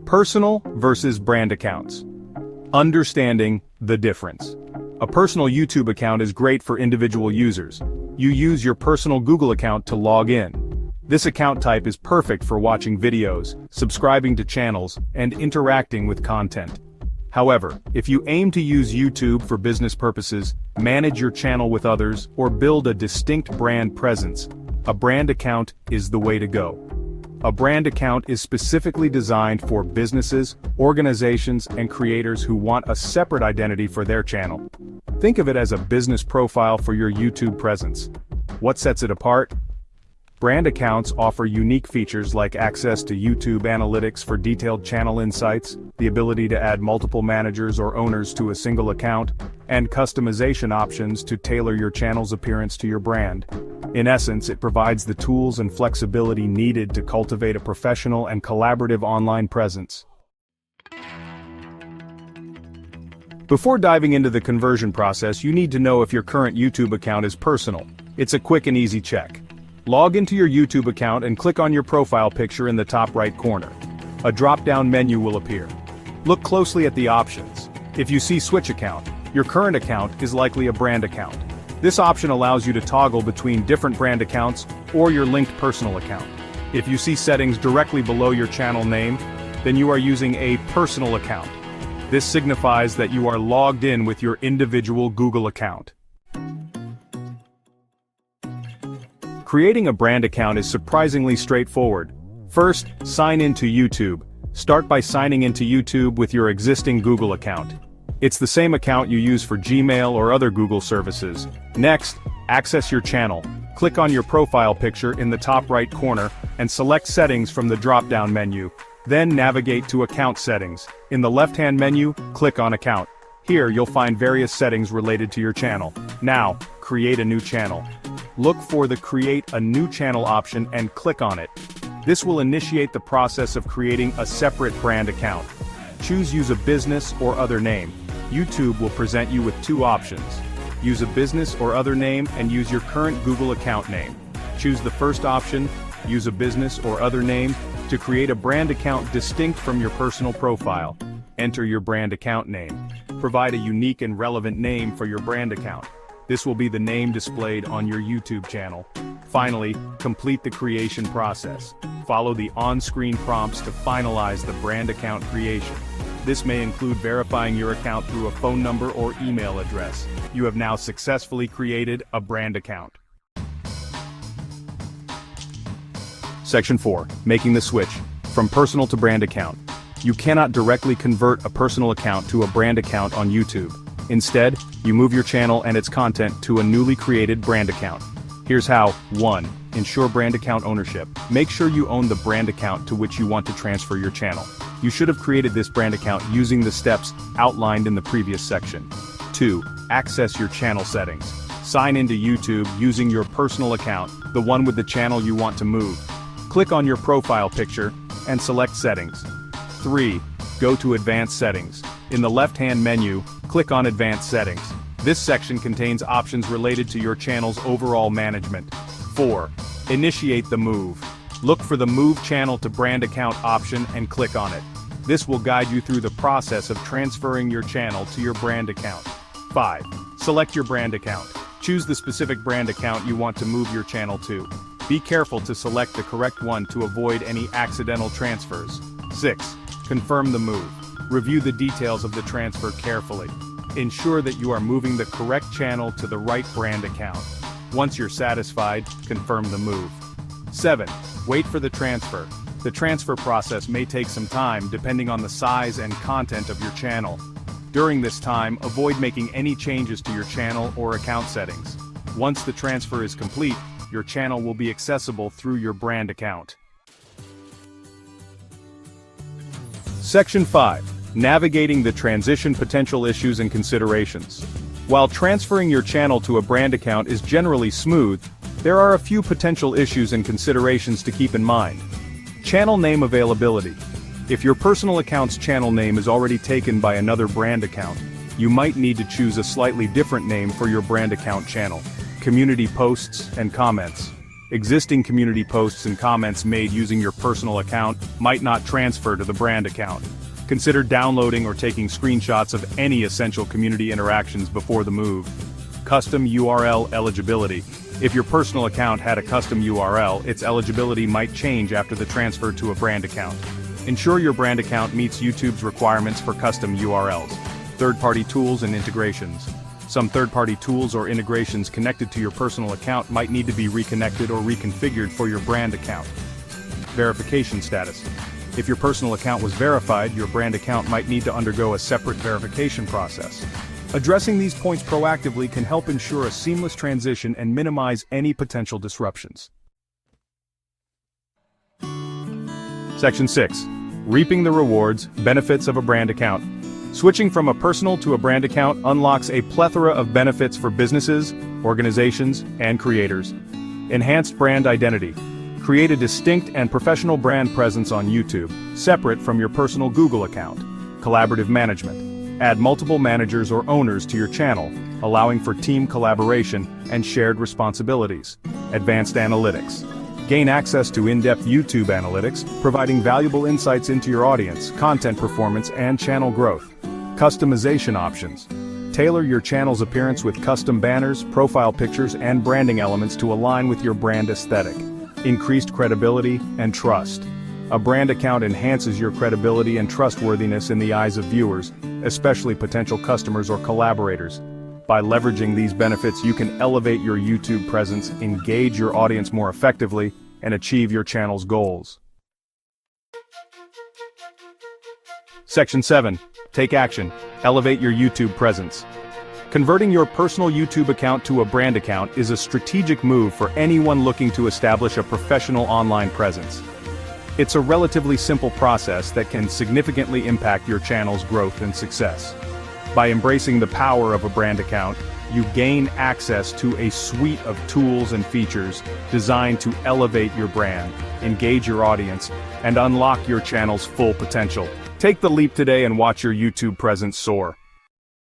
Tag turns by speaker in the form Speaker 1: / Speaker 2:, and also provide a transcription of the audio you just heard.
Speaker 1: Personal versus brand accounts. Understanding the difference. A personal YouTube account is great for individual users. You use your personal Google account to log in. This account type is perfect for watching videos, subscribing to channels, and interacting with content. However, if you aim to use YouTube for business purposes, manage your channel with others, or build a distinct brand presence, a brand account is the way to go. A brand account is specifically designed for businesses, organizations, and creators who want a separate identity for their channel. Think of it as a business profile for your YouTube presence. What sets it apart? Brand accounts offer unique features like access to YouTube analytics for detailed channel insights, the ability to add multiple managers or owners to a single account, and customization options to tailor your channel's appearance to your brand. In essence, it provides the tools and flexibility needed to cultivate a professional and collaborative online presence. Before diving into the conversion process, you need to know if your current YouTube account is personal. It's a quick and easy check. Log into your YouTube account and click on your profile picture in the top right corner. A drop-down menu will appear. Look closely at the options. If you see Switch Account, your current account is likely a brand account. This option allows you to toggle between different brand accounts or your linked personal account. If you see settings directly below your channel name, then you are using a personal account. This signifies that you are logged in with your individual Google account. Creating a brand account is surprisingly straightforward. First, sign into YouTube. Start by signing into YouTube with your existing Google account. It's the same account you use for Gmail or other Google services. Next, access your channel. Click on your profile picture in the top right corner and select Settings from the drop-down menu. Then navigate to Account Settings. In the left-hand menu, click on Account. Here you'll find various settings related to your channel. Now, create a new channel. Look for the Create a New Channel option and click on it. This will initiate the process of creating a separate brand account. Choose Use a Business or Other Name. YouTube will present you with two options. Use a business or other name and use your current Google account name. Choose the first option, Use a Business or Other Name, to create a brand account distinct from your personal profile. Enter your brand account name. Provide a unique and relevant name for your brand account. This will be the name displayed on your YouTube channel. Finally, complete the creation process. Follow the on-screen prompts to finalize the brand account creation. This may include verifying your account through a phone number or email address. You have now successfully created a brand account. Section 4. Making the switch from personal to brand account. You cannot directly convert a personal account to a brand account on YouTube. Instead, you move your channel and its content to a newly created brand account. Here's how. 1. Ensure brand account ownership. Make sure you own the brand account to which you want to transfer your channel. You should have created this brand account using the steps outlined in the previous section. 2. Access your channel settings. Sign into YouTube using your personal account, the one with the channel you want to move. Click on your profile picture and select Settings. 3. Go to Advanced Settings. In the left-hand menu, click on Advanced Settings. This section contains options related to your channel's overall management. 4. Initiate the move. Look for the Move Channel to Brand Account option and click on it. This will guide you through the process of transferring your channel to your brand account. 5. Select your brand account. Choose the specific brand account you want to move your channel to. Be careful to select the correct one to avoid any accidental transfers. 6. Confirm the move. Review the details of the transfer carefully. Ensure that you are moving the correct channel to the right brand account. Once you're satisfied, confirm the move. 7. Wait for the transfer. The transfer process may take some time depending on the size and content of your channel. During this time, avoid making any changes to your channel or account settings. Once the transfer is complete, your channel will be accessible through your brand account. Section 5. Navigating the transition potential issues and considerations. While transferring your channel to a brand account is generally smooth, there are a few potential issues and considerations to keep in mind. Channel name availability. If your personal account's channel name is already taken by another brand account, you might need to choose a slightly different name for your brand account channel. Community posts and comments. Existing community posts and comments made using your personal account might not transfer to the brand account. Consider downloading or taking screenshots of any essential community interactions before the move. Custom URL eligibility. If your personal account had a custom URL, its eligibility might change after the transfer to a brand account. Ensure your brand account meets YouTube's requirements for custom URLs. Third-party tools and integrations. Some third-party tools or integrations connected to your personal account might need to be reconnected or reconfigured for your brand account. Verification status. If your personal account was verified, your brand account might need to undergo a separate verification process. Addressing these points proactively can help ensure a seamless transition and minimize any potential disruptions. Section 6. Reaping the rewards, benefits of a brand account. Switching from a personal to a brand account unlocks a plethora of benefits for businesses, organizations, and creators. Enhanced brand identity. Create a distinct and professional brand presence on YouTube, separate from your personal Google account. Collaborative management. Add multiple managers or owners to your channel, allowing for team collaboration and shared responsibilities. Advanced analytics. Gain access to in-depth YouTube analytics, providing valuable insights into your audience, content performance, and channel growth. Customization options. Tailor your channel's appearance with custom banners, profile pictures, and branding elements to align with your brand aesthetic. Increased credibility and trust. A brand account enhances your credibility and trustworthiness in the eyes of viewers, especially potential customers or collaborators. By leveraging these benefits, you can elevate your YouTube presence, engage your audience more effectively, and achieve your channel's goals. Section 7. Take action. Elevate your YouTube presence. Converting your personal YouTube account to a brand account is a strategic move for anyone looking to establish a professional online presence. It's a relatively simple process that can significantly impact your channel's growth and success. By embracing the power of a brand account, you gain access to a suite of tools and features designed to elevate your brand, engage your audience, and unlock your channel's full potential. Take the leap today and watch your YouTube presence soar.